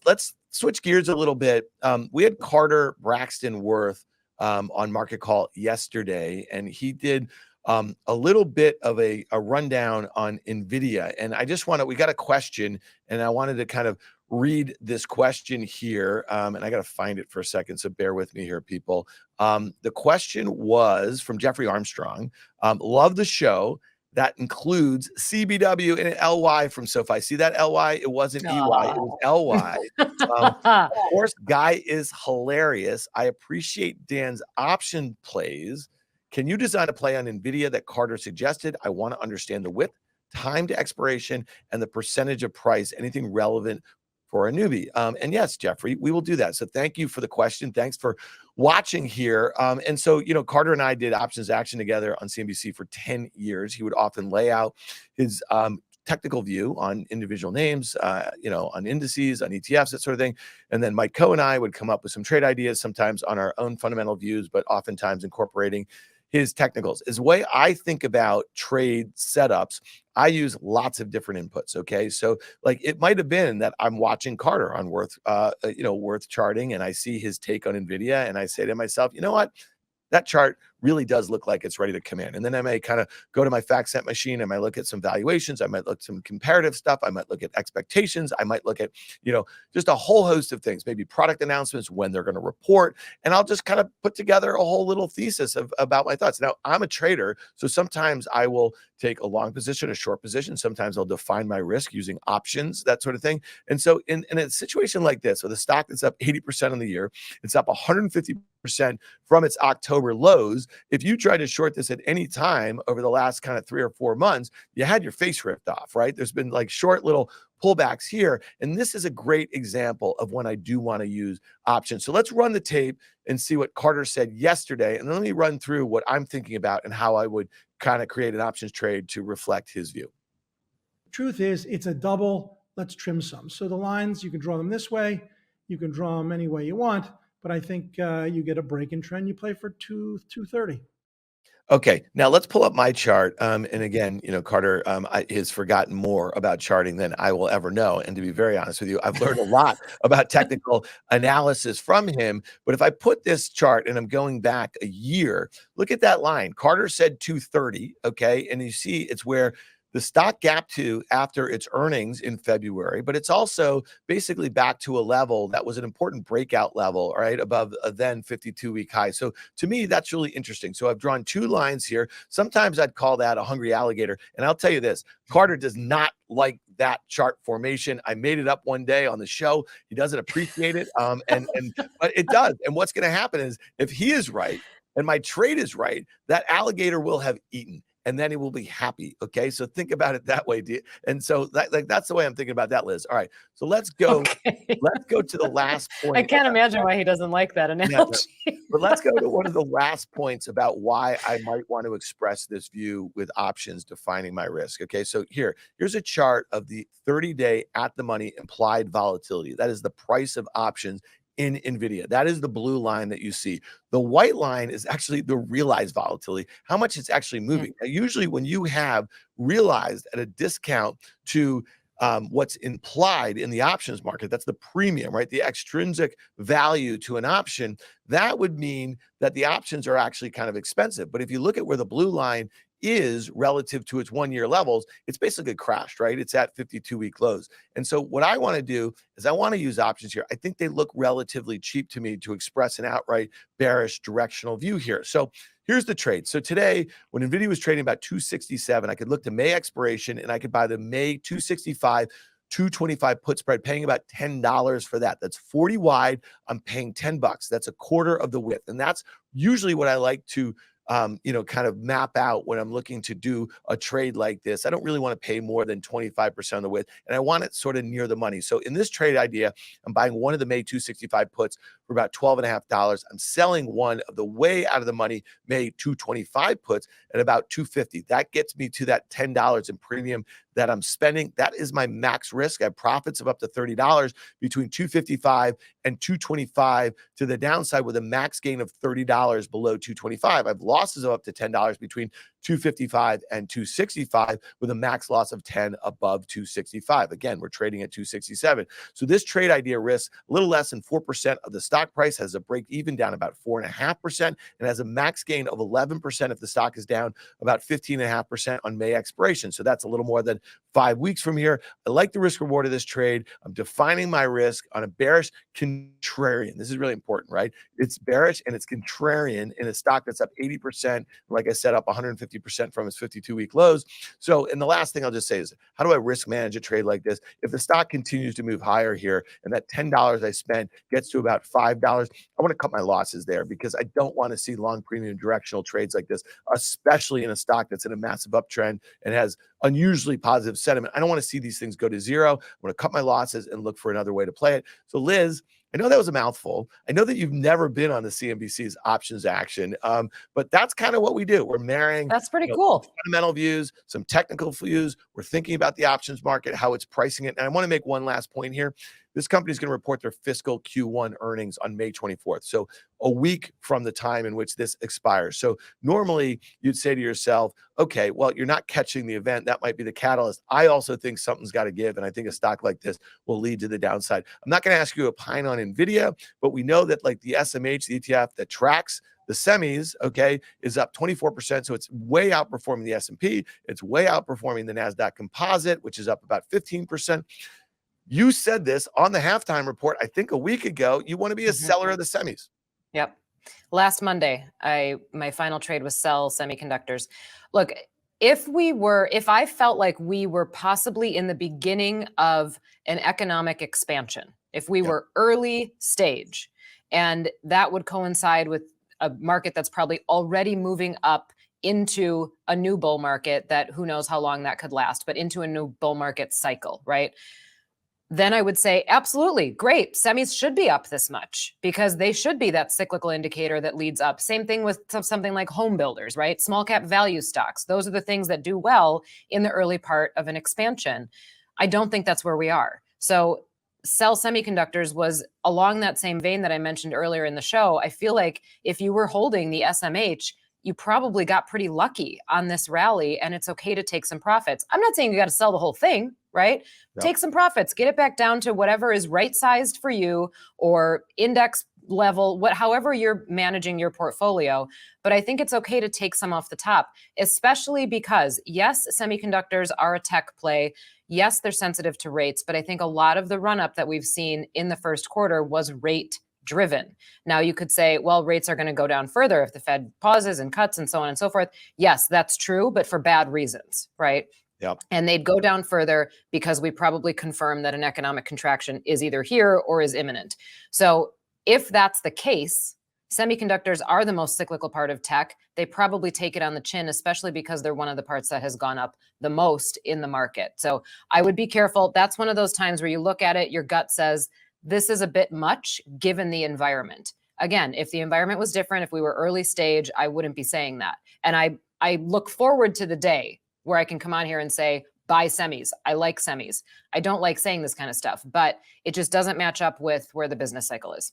let's switch gears a little bit. We had Carter Braxton Worth on Market Call yesterday, and he did a little bit of a rundown on NVIDIA. And I just we got a question, and I wanted to kind of read this question here. And I got to find it for a second, so bear with me here, people. The question was from Jeffrey Armstrong. Love the show. That includes CBW and LY from SoFi. See that LY? It wasn't EY, it was LY. Of course, Guy is hilarious. I appreciate Dan's option plays. Can you design a play on NVIDIA that Carter suggested? I want to understand the width, time to expiration, and the percentage of price. Anything relevant for a newbie? And yes, Jeffrey, we will do that. So thank you for the question. Thanks for watching here. And so, Carter and I did options action together on CNBC for 10 years. He would often lay out his technical view on individual names, on indices, on ETFs, that sort of thing. And then Mike Coe and I would come up with some trade ideas, sometimes on our own fundamental views, but oftentimes incorporating his technicals. Is the way I think about trade setups. I use lots of different inputs. Okay. So like it might have been that I'm watching Carter on Worth charting, and I see his take on NVIDIA, and I say to myself, you know what? That chart really does look like it's ready to come in. And then I may kind of go to my FactSet machine. I might look at some valuations. I might look at some comparative stuff. I might look at expectations. I might look at, just a whole host of things, maybe product announcements, when they're going to report. And I'll just kind of put together a whole little thesis about my thoughts. Now, I'm a trader, so sometimes I will take a long position, a short position. Sometimes I'll define my risk using options, that sort of thing. And so in a situation like this, with a stock that's up 80% on the year, it's up 150% from its October lows. If you try to short this at any time over the last kind of 3 or 4 months, you had your face ripped off, right? There's been like short little pullbacks here. And this is a great example of when I do want to use options. So let's run the tape and see what Carter said yesterday. And then let me run through what I'm thinking about and how I would kind of create an options trade to reflect his view. Truth is, it's a double. Let's trim some. So the lines, you can draw them this way. You can draw them any way you want. But I think you get a break in trend. You play for 230. Okay, now let's pull up my chart. And again, Carter has forgotten more about charting than I will ever know. And to be very honest with you, I've learned a lot about technical analysis from him. But if I put this chart and I'm going back a year, look at that line. Carter said 230. Okay, and you see it's where the stock gap to after its earnings in February, but it's also basically back to a level that was an important breakout level, right, above a then 52-week high. So to me, that's really interesting. So I've drawn 2 lines here. Sometimes I'd call that a hungry alligator. And I'll tell you this, Carter does not like that chart formation. I made it up one day on the show. He doesn't appreciate it. But it does. And what's going to happen is if he is right and my trade is right, that alligator will have eaten. And then he will be happy. Okay, so think about it that way. And so that's the way I'm thinking about that, Liz. All right, so let's go. Okay. Let's go to the last point. I can't imagine why he doesn's like that analogy. Yeah, but let's go to one of the last points about why I might want to express this view with options defining my risk. Okay, so here's a chart of the 30-day at the money implied volatility. That is the price of options in NVIDIA. That is the blue line that you see. The white line is actually the realized volatility, how much it's actually moving. Now, usually when you have realized at a discount to what's implied in the options market, that's the premium, right? The extrinsic value to an option, that would mean that the options are actually kind of expensive. But if you look at where the blue line is relative to its 1-year levels, it's basically crashed, right? It's at 52-week lows. And so what I want to do is I want to use options here. I think they look relatively cheap to me to express an outright bearish directional view here. So here's the trade. So today, when NVIDIA was trading about 267, I could look to May expiration and I could buy the May 265 225 put spread, paying about $10 for that. That's 40 wide. I'm paying $10. That's a quarter of the width. And that's usually what I like to kind of map out when I'm looking to do a trade like this. I don't really want to pay more than 25% of the width, and I want it sort of near the money. So in this trade idea, I'm buying one of the May 265 puts for about $12.50. I'm selling one of the way out of the money May 225 puts at about $250. That gets me to that $10 in premium that I'm spending. That is my max risk. I have profits of up to $30 between $255 and $225 to the downside with a max gain of $30 below $225. I have losses of up to $10 between 255 and 265 with a max loss of 10 above 265. Again, we're trading at 267. So this trade idea risks a little less than 4% of the stock price, has a break even down about 4.5%, and has a max gain of 11% if the stock is down about 15.5% on May expiration. So that's a little more than 5 weeks from here. I like the risk reward of this trade. I'm defining my risk on a bearish contrarian. This is really important, right? It's bearish and it's contrarian in a stock that's up 80%. Like I said, up 150% from its 52-week lows. So, and the last thing I'll just say is, how do I risk manage a trade like this? If the stock continues to move higher here and that $10 I spent gets to about $5, I want to cut my losses there because I don't want to see long premium directional trades like this, especially in a stock that's in a massive uptrend and has unusually positive sentiment. I don't want to see these things go to zero. I'm going to cut my losses and look for another way to play it. So Liz, I know that was a mouthful. I know that you've never been on the CNBC's options action, but that's kind of what we do. We're marrying That's pretty cool. fundamental views, some technical views. We're thinking about the options market, how it's pricing it. And I want to make one last point here. This company is going to report their fiscal Q1 earnings on May 24th. So a week from the time in which this expires. So normally you'd say to yourself, okay, well, you're not catching the event. That might be the catalyst. I also think something's got to give. And I think a stock like this will lead to the downside. I'm not going to ask you to opine on NVIDIA, but we know that like the SMH, the ETF that tracks the semis, okay, is up 24%. So it's way outperforming the S&P. It's way outperforming the NASDAQ composite, which is up about 15%. You said this on the halftime report, I think a week ago, you want to be a seller of the semis. Yep. Last Monday, my final trade was sell semiconductors. Look, if I felt like we were possibly in the beginning of an economic expansion, if we were early stage, and that would coincide with a market that's probably already moving up into a new bull market that who knows how long that could last, but into a new bull market cycle, right? Then I would say, absolutely, great. Semis should be up this much because they should be that cyclical indicator that leads up. Same thing with something like home builders, right? Small cap value stocks. Those are the things that do well in the early part of an expansion. I don't think that's where we are. So sell semiconductors was along that same vein that I mentioned earlier in the show. I feel like if you were holding the SMH, you probably got pretty lucky on this rally and it's okay to take some profits. I'm not saying you got to sell the whole thing, right? Yep. Take some profits, get it back down to whatever is right sized for you or index level, however you're managing your portfolio. But I think it's okay to take some off the top, especially because yes, semiconductors are a tech play. Yes, they're sensitive to rates, but I think a lot of the run up that we've seen in the first quarter was rate driven. Now you could say, well, rates are going to go down further if the Fed pauses and cuts and so on and so forth. Yes, that's true, but for bad reasons, right? Yep. And they'd go down further because we probably confirm that an economic contraction is either here or is imminent. So if that's the case, semiconductors are the most cyclical part of tech. They probably take it on the chin, especially because they're one of the parts that has gone up the most in the market. So I would be careful. That's one of those times where you look at it, your gut says, this is a bit much given the environment. Again, if the environment was different, if we were early stage, I wouldn't be saying that. And I look forward to the day where I can come on here and say, buy semis. I like semis. I don't like saying this kind of stuff, but it just doesn't match up with where the business cycle is.